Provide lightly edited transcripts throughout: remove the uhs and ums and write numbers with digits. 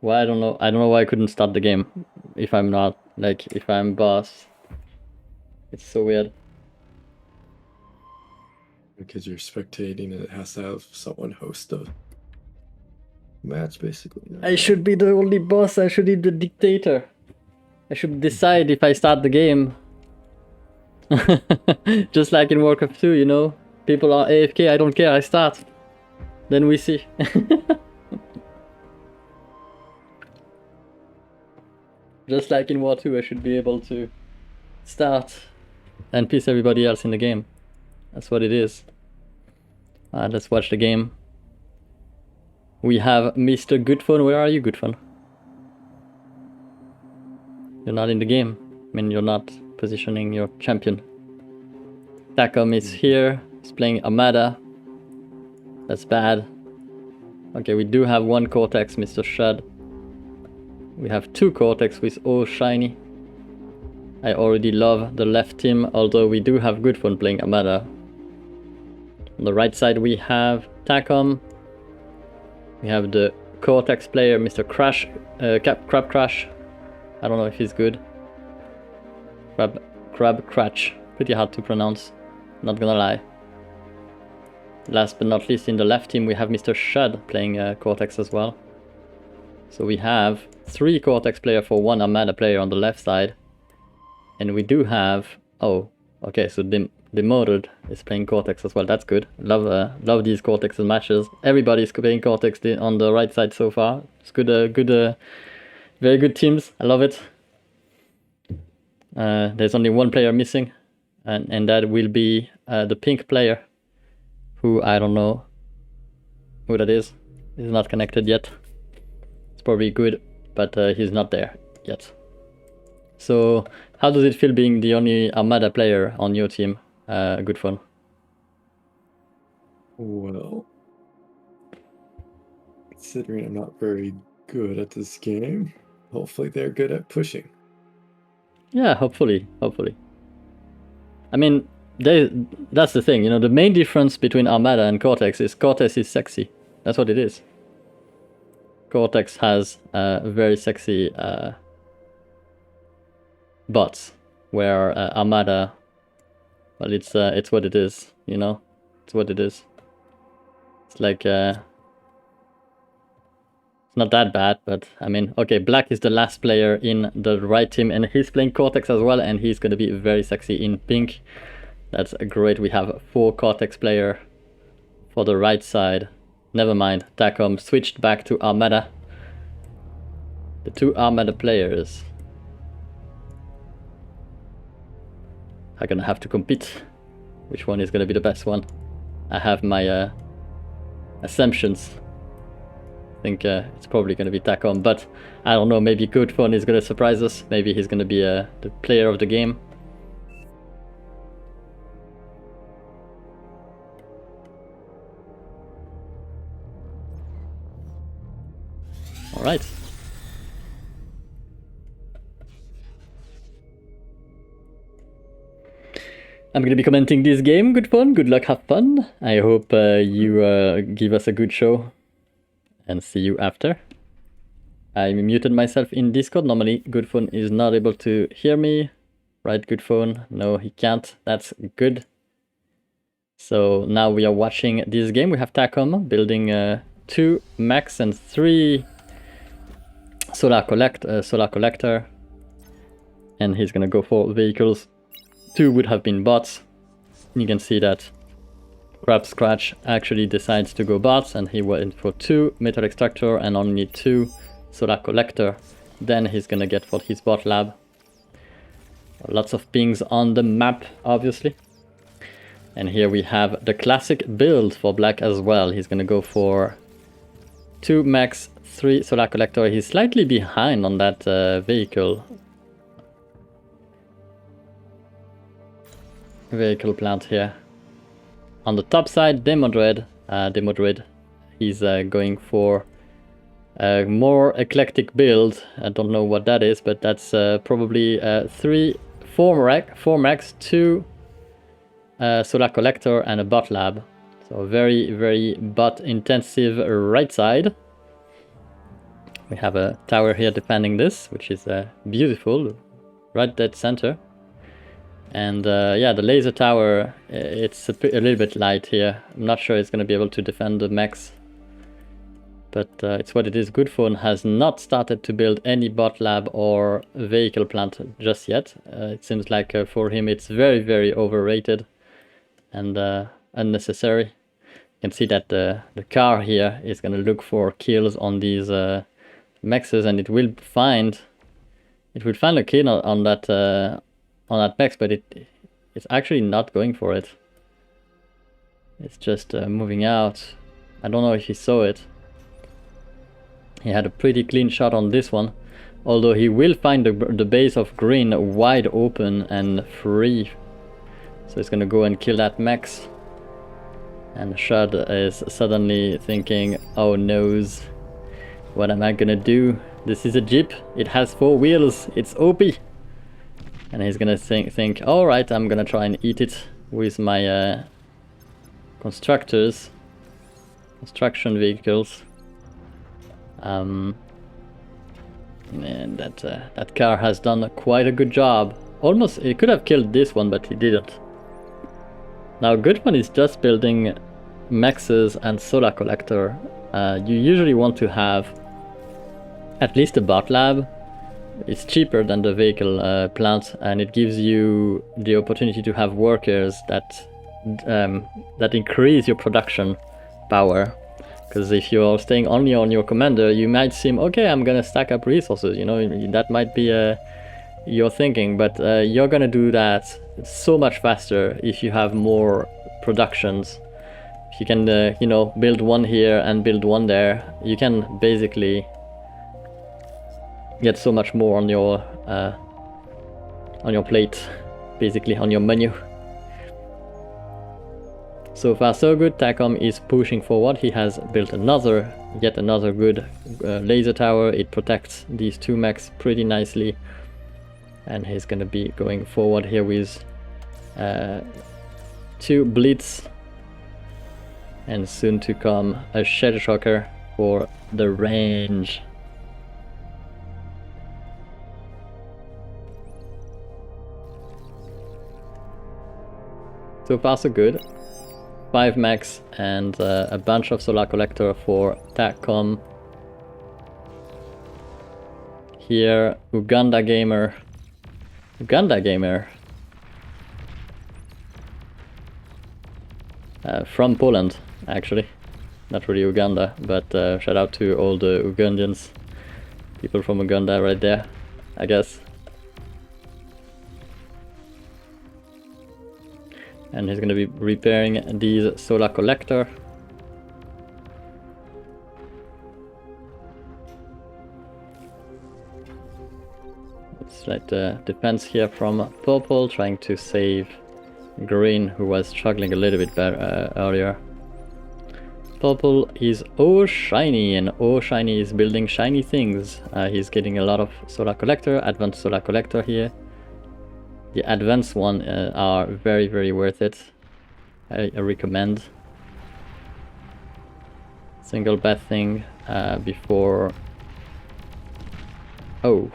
Why I don't know. I don't know why I couldn't start the game if I'm not like if I'm boss. It's so weird. Because you're spectating and it has to have someone host a match, basically. I should be the only boss. I should be the dictator. I should decide if I start the game. Just like in Warcraft 2, you know? People are AFK, I don't care, I start. Then we see. Just like in War 2, I should be able to start and piss everybody else in the game. That's what it is. Let's watch the game. We have Mr. Goodfaun. Where are you, Goodfaun? You're not in the game. I mean, you're not positioning your champion. Takom is here. He's playing Armada. That's bad. Okay, we do have one Cortex, Mr. Shud. We have two Cortex with OoohShiny. I already love the left team, although we do have Goodfaun playing Armada. On the right side we have Takom. We have the Cortex player, Mr. CrabScratch. I don't know if he's good. CrabScratch. Pretty hard to pronounce, not gonna lie. Last but not least, in the left team we have Mr. Shud playing Cortex as well. So we have 3 Cortex player for 1 Armada player on the left side. And we do have... oh, okay, so Demodred is playing Cortex as well. That's good. Love these Cortex matches. Everybody's playing Cortex on the right side so far. It's good, very good teams. I love it. There's only one player missing, and that will be the pink player, who I don't know who that is. He's not connected yet. It's probably good, but he's not there yet. So, how does it feel being the only Armada player on your team, Goodfaun? Well, considering I'm not very good at this game, hopefully they're good at pushing. Yeah, hopefully. I mean, that's the thing, you know, the main difference between Armada and Cortex is Cortex is sexy. That's what it is. Cortex has very sexy bots, where Armada, well, it's what it is, you know? It's what it is. It's like, it's not that bad, but I mean, okay, Black is the last player in the right team, and he's playing Cortex as well, and he's gonna be very sexy in pink. That's great. We have 4 Cortex player for the right side. Never mind, Takom switched back to Armada. The 2 Armada players are gonna have to compete. Which one is gonna be the best one? I have my assumptions. I think it's probably gonna be Takom, but I don't know, maybe Goodfaun is gonna surprise us. Maybe he's gonna be the player of the game. Alright. I'm gonna be commenting this game, Goodfaun. Good luck, have fun. I hope you give us a good show. And see you after. I muted myself in Discord. Normally, Goodfaun is not able to hear me. Right, Goodfaun? No, he can't. That's good. So now we are watching this game. We have Takom building 2 mechs and 3 solar collector. And he's gonna go for vehicles. 2 would have been bots. You can see that CrabScratch actually decides to go bots, and he went for 2 metal extractor and only 2 solar collector. Then he's gonna get for his bot lab. Lots of pings on the map, obviously. And here we have the classic build for Black as well. He's gonna go for 2 mechs, 3 solar collector. He's slightly behind on that vehicle plant here. On the top side, Demodred, he's going for a more eclectic build. I don't know what that is, but that's probably 4 mechs, 2 solar collector and a bot lab. So very, very bot intensive right side. We have a tower here defending this, which is beautiful, right dead center. And yeah, the laser tower, it's a little bit light here. I'm not sure it's going to be able to defend the mechs. But it's what it is. Goodfaun has not started to build any bot lab or vehicle plant just yet. It seems like for him it's very, very overrated and unnecessary. You can see that the car here is going to look for kills on these mechs, and it will find a kill on that mech, but it's actually not going for it. It's just moving out. I don't know if he saw it. He had a pretty clean shot on this one, although he will find the base of green wide open and free. So he's gonna go and kill that mech. And Shud is suddenly thinking, oh noes, what am I gonna do? This is a Jeep, it has 4 wheels, it's OP. And he's gonna think, alright, I'm gonna try and eat it with my construction vehicles. And that car has done quite a good job. Almost, he could have killed this one, but he didn't. Now Goodfaun is just building mexes and solar collector. You usually want to have at least a bot lab. It's cheaper than the vehicle plant, and it gives you the opportunity to have workers that increase your production power. Because if you're staying only on your commander, you might seem, okay, I'm gonna stack up resources, you know, that might be your thinking, but you're gonna do that so much faster if you have more productions. If you can, you know, build one here and build one there, you can basically get so much more on your plate, basically on your menu. So far so good. Tacom is pushing forward. He has built yet another good laser tower. It protects these 2 mechs pretty nicely, and he's gonna be going forward here with 2 blitz, and soon to come a shell shocker for the range. So far so good. 5 mechs and a bunch of solar collector for TACCOM. Here, UgandaGamer. From Poland, actually. Not really Uganda, but shout out to all the Ugandians. People from Uganda right there, I guess. And he's going to be repairing these solar collector. It's like the defense here from purple, trying to save green, who was struggling a little bit better earlier. Purple is OoohShiny, and OoohShiny is building shiny things. He's getting a lot of solar collector, advanced solar collector here. The advanced one are very, very worth it. I recommend. Single bad thing before. Oh,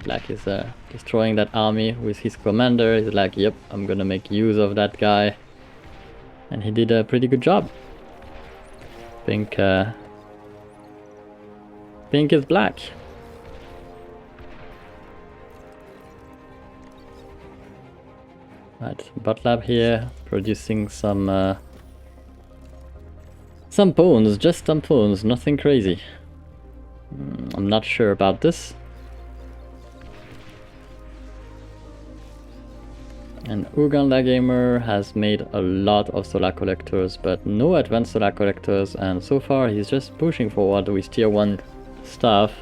Black is destroying that army with his commander. He's like, yep, I'm gonna make use of that guy, and he did a pretty good job. Pink is black. Right, bot lab here, producing some pawns, just some pawns, nothing crazy. I'm not sure about this. And UgandaGamer has made a lot of solar collectors, but no advanced solar collectors, and so far he's just pushing forward with tier 1 stuff.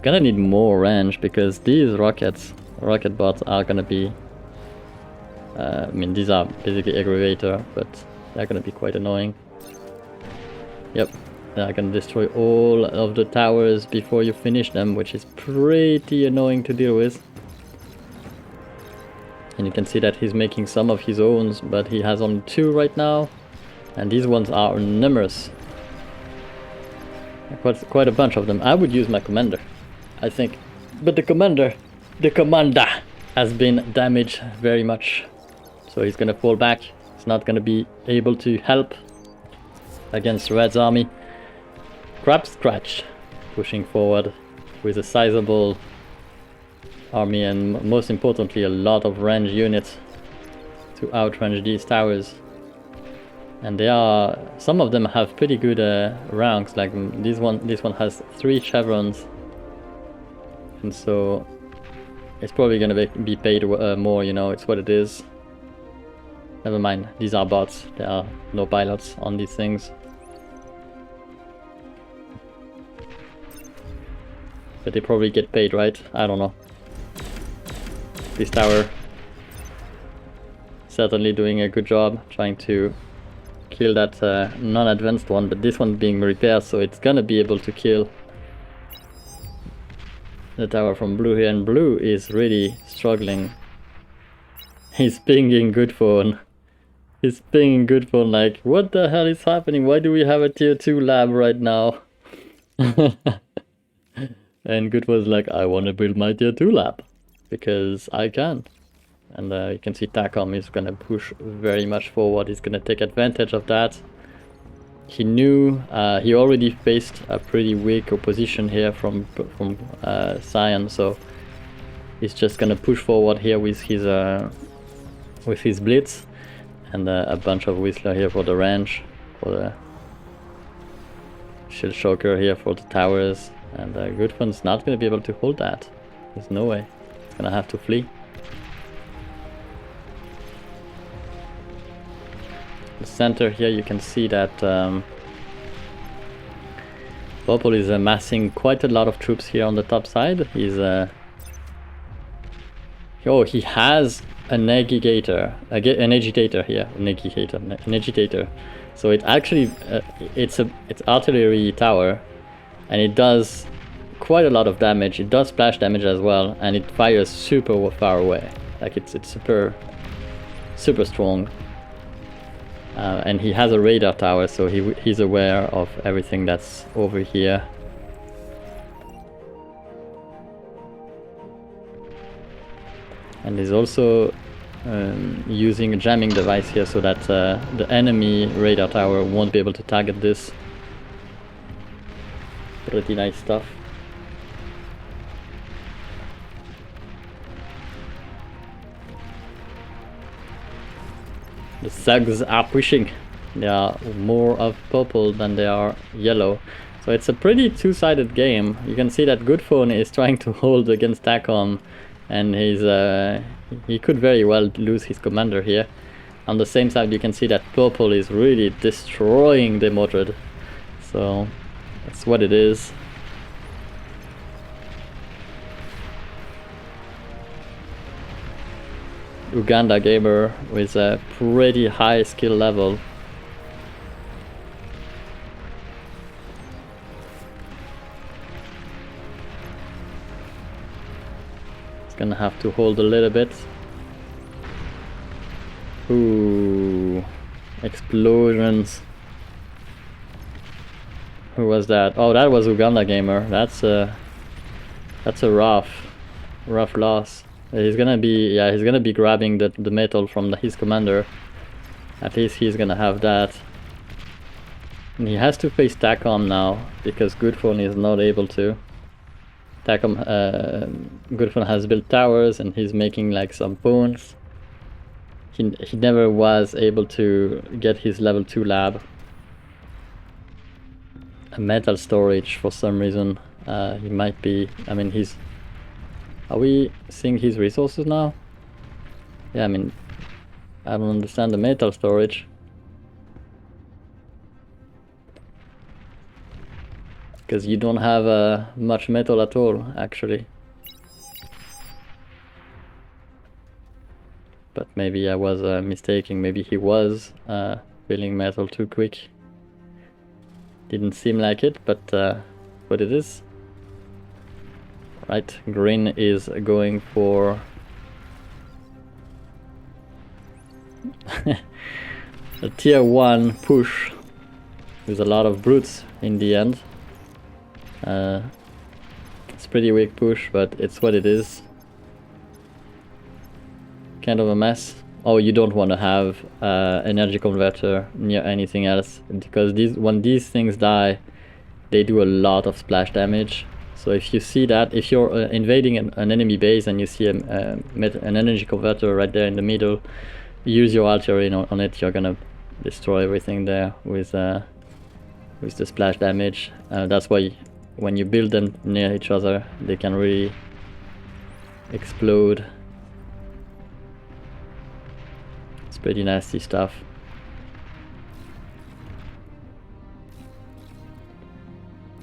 Gonna need more range, because these rocket bots are gonna be I mean, these are basically aggravator, but they're gonna be quite annoying. Yep, they're gonna destroy all of the towers before you finish them, which is pretty annoying to deal with. And you can see that he's making some of his own, but he has only 2 right now, and these ones are numerous. Quite a bunch of them. I would use my commander, I think. But the commander has been damaged very much. So he's gonna fall back. He's not gonna be able to help against Red's army. CrabScratch pushing forward with a sizable army and most importantly a lot of range units to outrange these towers. And they are, some of them have pretty good ranks, like this one has 3 chevrons, and so it's probably gonna be paid more, you know, it's what it is. Never mind, these are bots, there are no pilots on these things. But they probably get paid, right? I don't know. This tower certainly doing a good job trying to kill that non-advanced one, but this one being repaired, so it's gonna be able to kill the tower from blue here, and blue is really struggling. He's pinging Goodfaun. He's pinging Goodfaun like, what the hell is happening? Why do we have a tier 2 lab right now? And Goodfaun's like, I want to build my tier 2 lab because I can. And you can see Takom is gonna push very much forward. He's gonna take advantage of that. He knew he already faced a pretty weak opposition here from Cyan, so he's just gonna push forward here with his blitz and a bunch of Whistler here for the range, for the shield shocker here for the towers. And Goodfaun's not gonna be able to hold that. There's no way. He's gonna have to flee. The center here, you can see that Purple is amassing quite a lot of troops here on the top side. He's oh, he has an agitator here, an agitator. So it actually it's artillery tower, and it does quite a lot of damage. It does splash damage as well, and it fires super far away. Like it's super strong. And he has a radar tower, so he's aware of everything that's over here. And he's also using a jamming device here so that the enemy radar tower won't be able to target this. Pretty nice stuff. The Zugs are pushing. There are more of purple than they are yellow. So it's a pretty two-sided game. You can see that Goodfaun is trying to hold against Takom, and he could very well lose his commander here. On the same side, you can see that purple is really destroying Demodred. So that's what it is. UgandaGamer with a pretty high skill level. It's gonna have to hold a little bit. Ooh, explosions. Who was that? Oh, that was UgandaGamer. That's a rough loss. He's gonna be grabbing the metal from his commander. At least he's gonna have that. And he has to face Takom now because Goodfaun is not able to. Goodfaun has built towers and he's making like some pawns. He never was able to get his level 2 lab. A metal storage for some reason. He might be. I mean, he's. Are we seeing his resources now? Yeah, I mean, I don't understand the metal storage. Because you don't have much metal at all, actually. But maybe I was mistaken. Maybe he was filling metal too quick. Didn't seem like it, but what it is. Right, green is going for a tier 1 push with a lot of brutes in the end. It's pretty weak push, but it's what it is. Kind of a mess. Oh, you don't want to have energy converter near anything else, because when these things die, they do a lot of splash damage. So if you see that, if you're invading an enemy base and you see an energy converter right there in the middle, use your artillery on it. You're gonna destroy everything there with the splash damage. That's why when you build them near each other, they can really explode. It's pretty nasty stuff.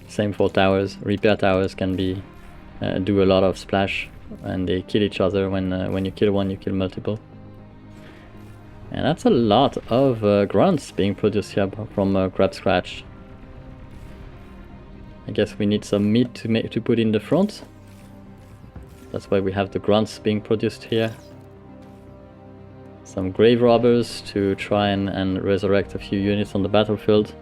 Same for towers. Repair towers can be do a lot of splash, and they kill each other. When you kill one, you kill multiple. And that's a lot of grunts being produced here from CrabScratch. I guess we need some meat to put in the front. That's why we have the grunts being produced here. Some grave robbers to try and resurrect a few units on the battlefield.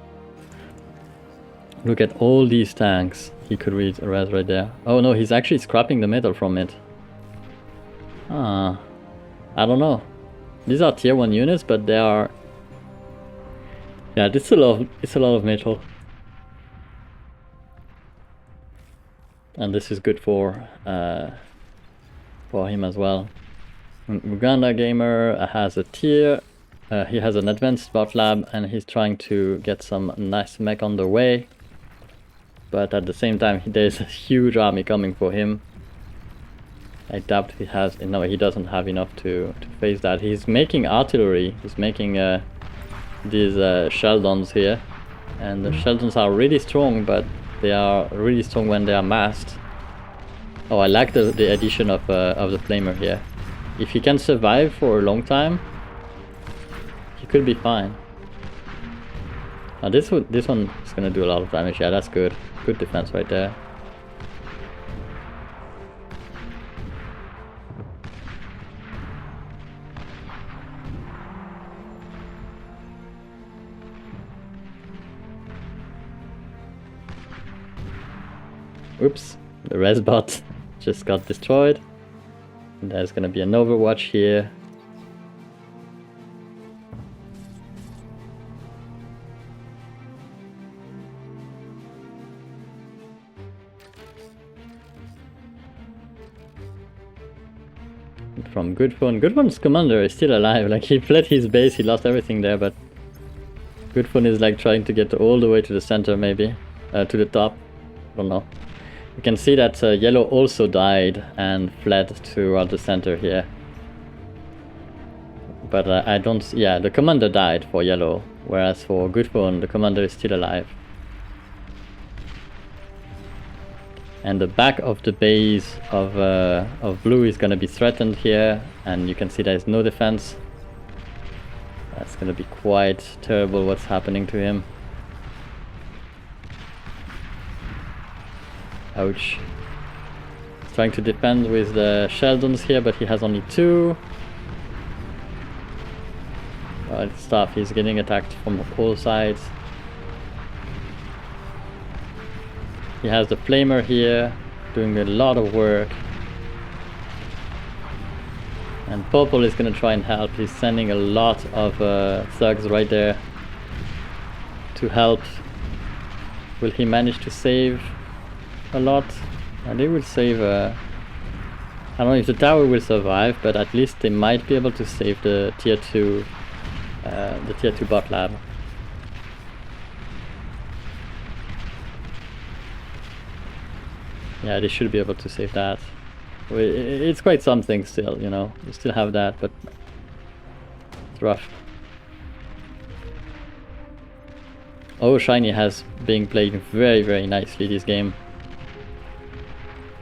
Look at all these tanks he could res right there. Oh no, he's actually scrapping the metal from it. I don't know. These are tier 1 units, but they are... Yeah, it's a lot of metal. And this is good for him as well. UgandaGamer has a tier. He has an advanced bot lab, and he's trying to get some nice mech on the way. But at the same time, there's a huge army coming for him. I doubt he has... No, he doesn't have enough to face that. He's making artillery. He's making these Sheldons here. And the Sheldons are really strong, but they are really strong when they are massed. Oh, I like the addition of the flamer here. If he can survive for a long time, he could be fine. Now this one is gonna do a lot of damage. Yeah, that's good. Good defense right there. Oops, the res bot just got destroyed. And there's gonna be an overwatch here. From Goodfaun. Goodfaun's commander is still alive. Like, he fled his base, he lost everything there, but Goodfaun is like trying to get all the way to the center, maybe to the top. I don't know. You can see that yellow also died and fled toward the center here. But I don't... Yeah, the commander died for yellow, whereas for Goodfaun, the commander is still alive. And the back of the base of blue is going to be threatened here, and you can see there's no defense. That's going to be quite terrible what's happening to him. Ouch. He's trying to defend with the Sheldons here, but he has only 2. Oh, it's tough. He's getting attacked from all sides. He has the flamer here, doing a lot of work. And purple is gonna try and help. He's sending a lot of thugs right there to help. Will he manage to save a lot? And they will save... I don't know if the tower will survive, but at least they might be able to save the tier 2 bot lab. Yeah, they should be able to save that. It's quite something still, you know. You still have that, but it's rough. OoohShiny has been playing very, very nicely this game.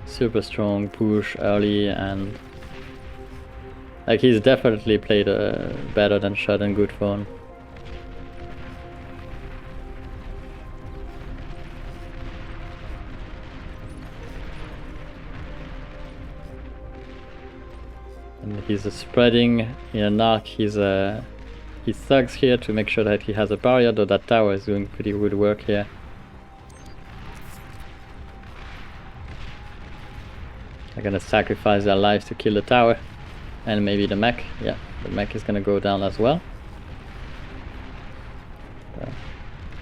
Super strong, push early, and like, he's definitely played better than Shud and Goodfaun. And he's spreading in a knock his thugs here to make sure that he has a barrier, though that tower is doing pretty good work here. They're gonna sacrifice their lives to kill the tower. And maybe the mech. Yeah, the mech is gonna go down as well.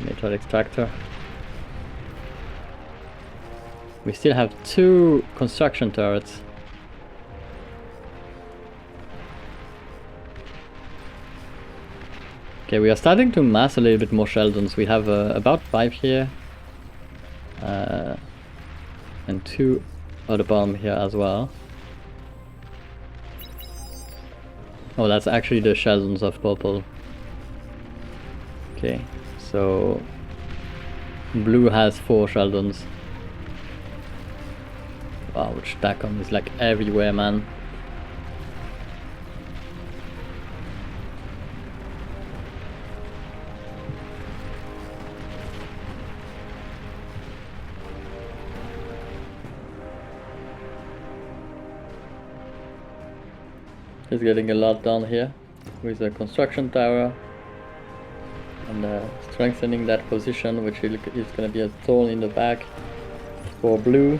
Metal extractor. We still have 2 construction turrets. Okay, we are starting to mass a little bit more Sheldons. We have about 5 here. And 2 at the bottom here as well. Oh, that's actually the Sheldons of purple. Okay, so blue has 4 Sheldons. Wow, Stackham is like everywhere, man. He's getting a lot done here with the construction tower and strengthening that position, which is going to be a thorn in the back for blue.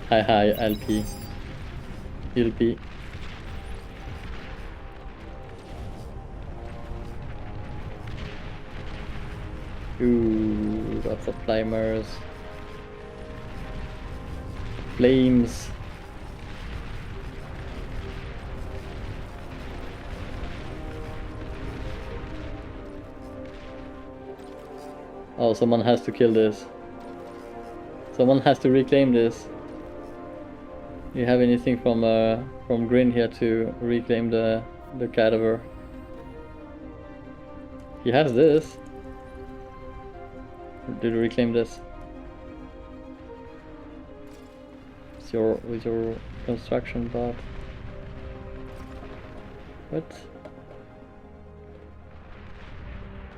Hi LP. LP. Ooh, lots of climbers. Flames. Oh, someone has to kill this. Someone has to reclaim this. You have anything from green here to reclaim the cadaver? He has this. Did you reclaim this? With your construction bot. What?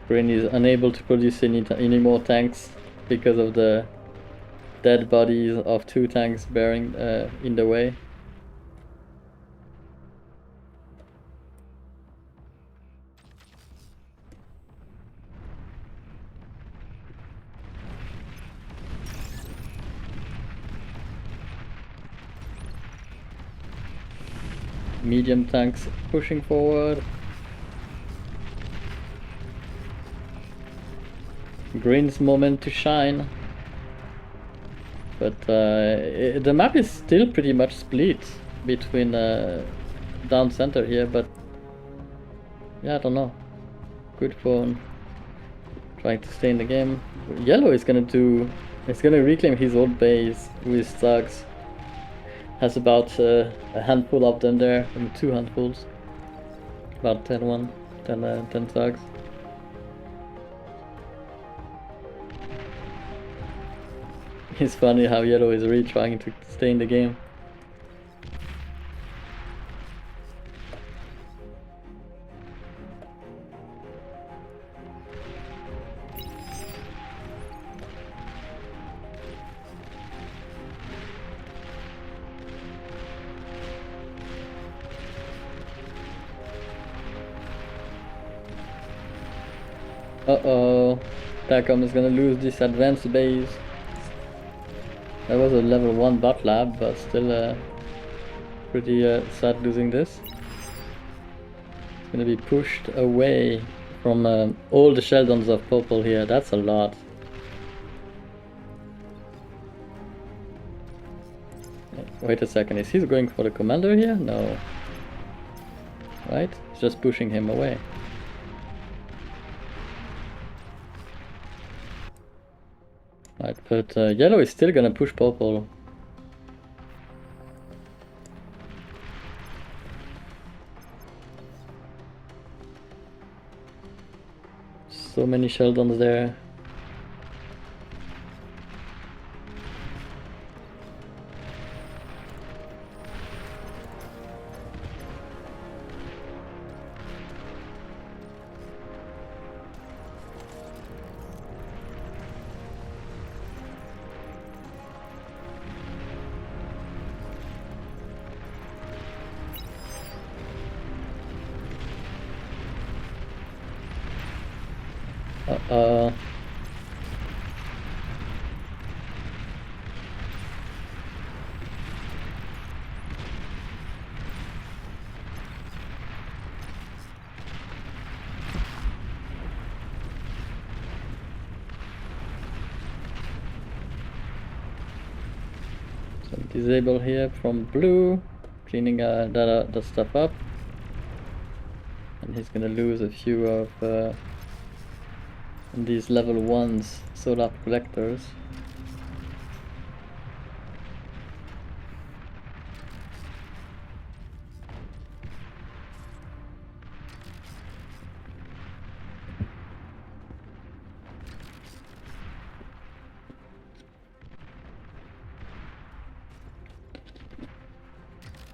Green is unable to produce any more tanks because of the dead bodies of 2 tanks bearing in the way. Medium tanks pushing forward. Green's moment to shine. But the map is still pretty much split between down center here, but yeah, I don't know. Goodfaun trying to stay in the game. Yellow is gonna reclaim his old base with thugs. Has about a handful of them there, 2 handfuls. About 10 thugs. It's funny how yellow is really trying to stay in the game. Uh-oh, Tacom is gonna lose this advanced base. That was a level 1 bot lab, but still pretty sad losing this. It's gonna be pushed away from all the Sheldons of purple here. That's a lot. Wait a second, is he going for the commander here? No. Right? He's just pushing him away. Right, but yellow is still gonna push purple. So many Sheldons there. disable here from blue, cleaning that stuff up. And he's gonna lose a few of these level 1s solar collectors.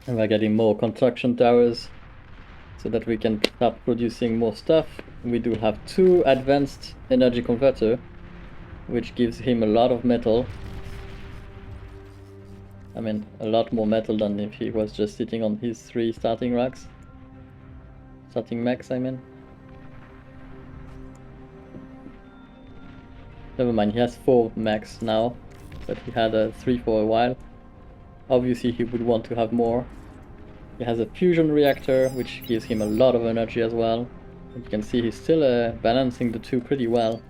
And we're getting more construction towers so that we can start producing more stuff. We do have 2 advanced energy converter, which gives him a lot of metal. I mean, a lot more metal than if he was just sitting on his 3 starting racks. Starting mechs, I mean. Never mind, he has 4 mechs now, but he had 3 for a while. Obviously he would want to have more. He has a fusion reactor, which gives him a lot of energy as well. And you can see he's still balancing the 2 pretty well.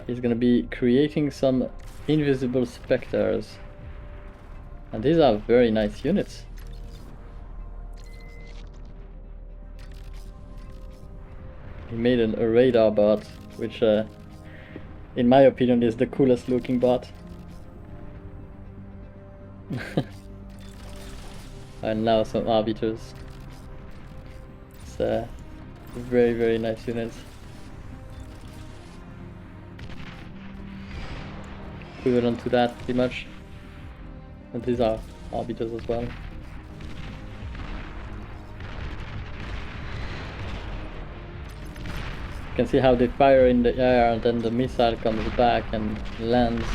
He's gonna be creating some invisible specters. And these are very nice units. He made a radar bot, which in my opinion is the coolest looking bot. And now some arbiters. It's very, very nice units. Equivalent to that, pretty much. And these are arbiters as well. You can see how they fire in the air and then the missile comes back and lands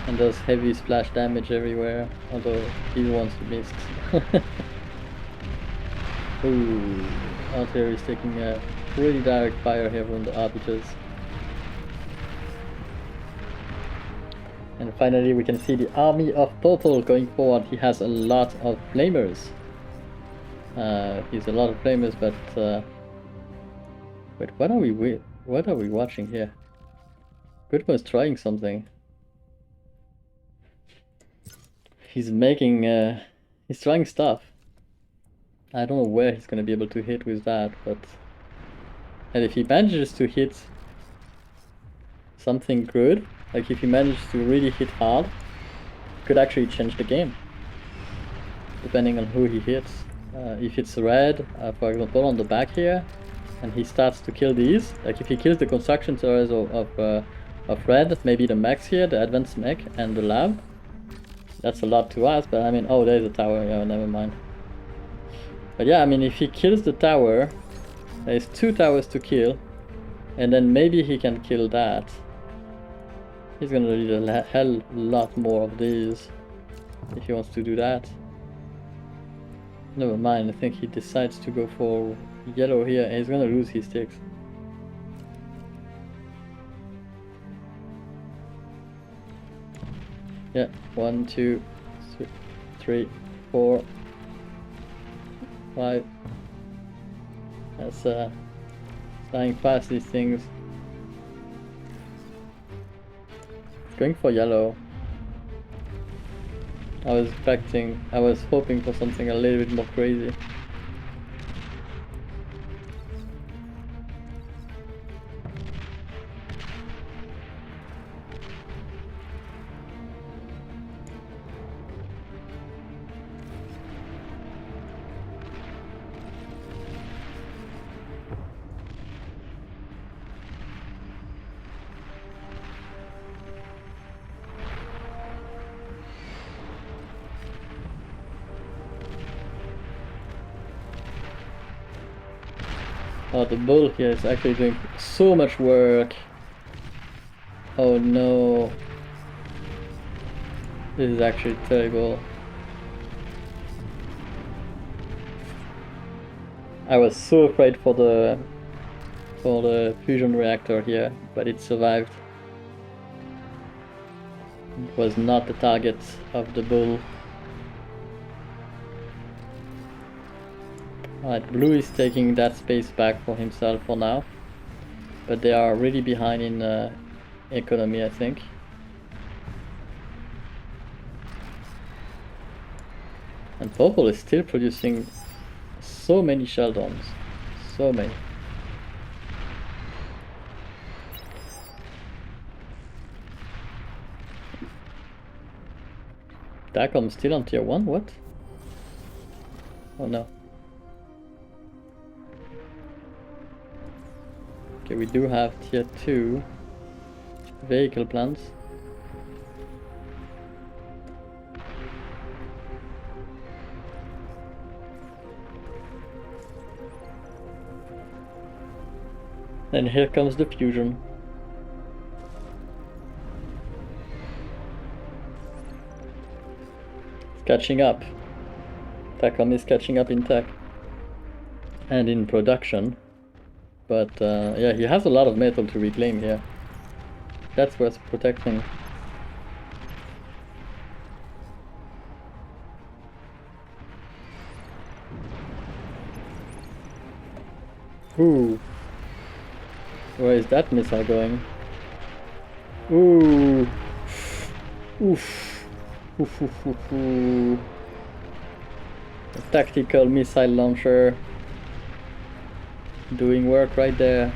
and does heavy splash damage everywhere, although these ones missed. Ooh, artillery is taking a pretty direct fire here from the arbiters. And finally we can see the army of purple going forward. He has a lot of flamers. He's a lot of flamers, but wait, what are we watching here? Goodfaun is trying something. He's making he's trying stuff. I don't know where he's gonna be able to hit with that, but and if he manages to hit something good, like if he manages to really hit hard, could actually change the game. Depending on who he hits. If it's red, for example, on the back here, and he starts to kill these, like if he kills the construction turrets of red, maybe the mechs here, the advanced mech and the lab, that's a lot to ask, but I mean, oh, there's a tower, yeah, never mind. But yeah, I mean, if he kills the tower, there's 2 towers to kill, and then maybe he can kill that. He's gonna need a hell lot more of these if he wants to do that. Never mind, I think he decides to go for yellow here, and he's gonna lose his ticks. Yeah, 1, 2, 3, 4, 5. That's flying past these things. It's going for yellow. I was hoping for something a little bit more crazy. Oh, the bull here is actually doing so much work. Oh no. This is actually terrible. I was so afraid for the fusion reactor here, but it survived. It was not the target of the bull. Alright, blue is taking that space back for himself for now, but they are really behind in economy, I think. And purple is still producing so many shell domes. So many. Dacom still on tier 1, what? Oh no. Okay, we do have tier 2 vehicle plants. And here comes the fusion. It's catching up. Tacom is catching up in tech and in production. But yeah, he has a lot of metal to reclaim here. That's worth protecting. Ooh. Where is that missile going? Ooh. Oof. Oof, oof, oof, oof. A tactical missile launcher. Doing work right there.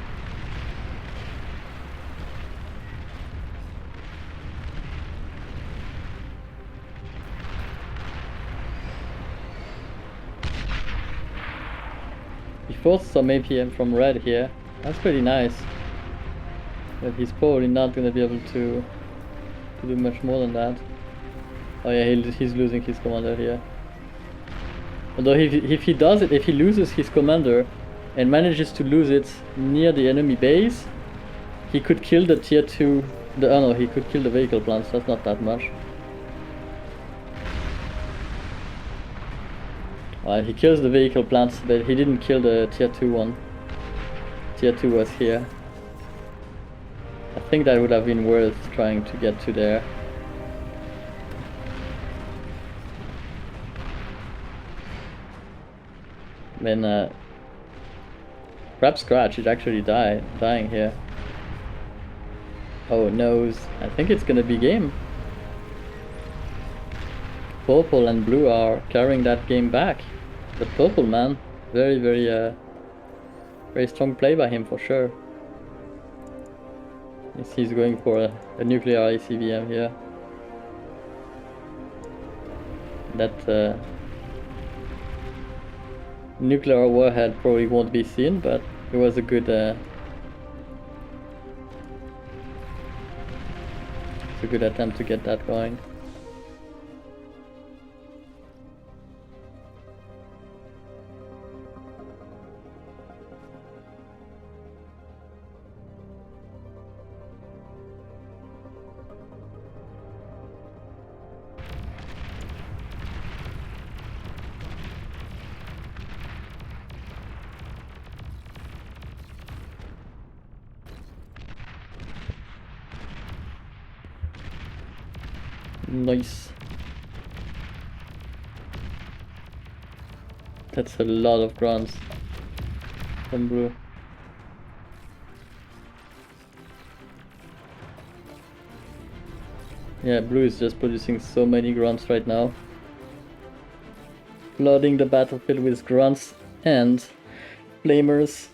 He forced some APM from red here. That's pretty nice. But he's probably not gonna be able to do much more than that. Oh yeah, he's losing his commander here. Although if he does it, if he loses his commander and manages to lose it near the enemy base, he could kill the tier 2, oh no, he could kill the vehicle plants, that's not that much. Well, he kills the vehicle plants, but he didn't kill the tier 2 one. Tier 2 was here. I think that would have been worth trying to get to there. Then CrabScratch is actually dying here. Oh no, I think it's gonna be game. Purple and blue are carrying that game back. But purple, man, very very strong play by him for sure. He's going for a nuclear ICBM here. That nuclear warhead probably won't be seen, but it was a good attempt to get that going. Nice. That's a lot of grunts from blue. Yeah, blue is just producing so many grunts right now. Flooding the battlefield with grunts and flamers.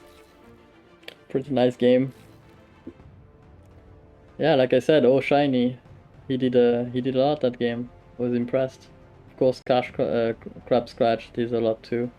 Pretty nice game. Yeah, like I said, OoohShiny. He did a lot that game. Was impressed. Of course, CrabScratch did a lot too.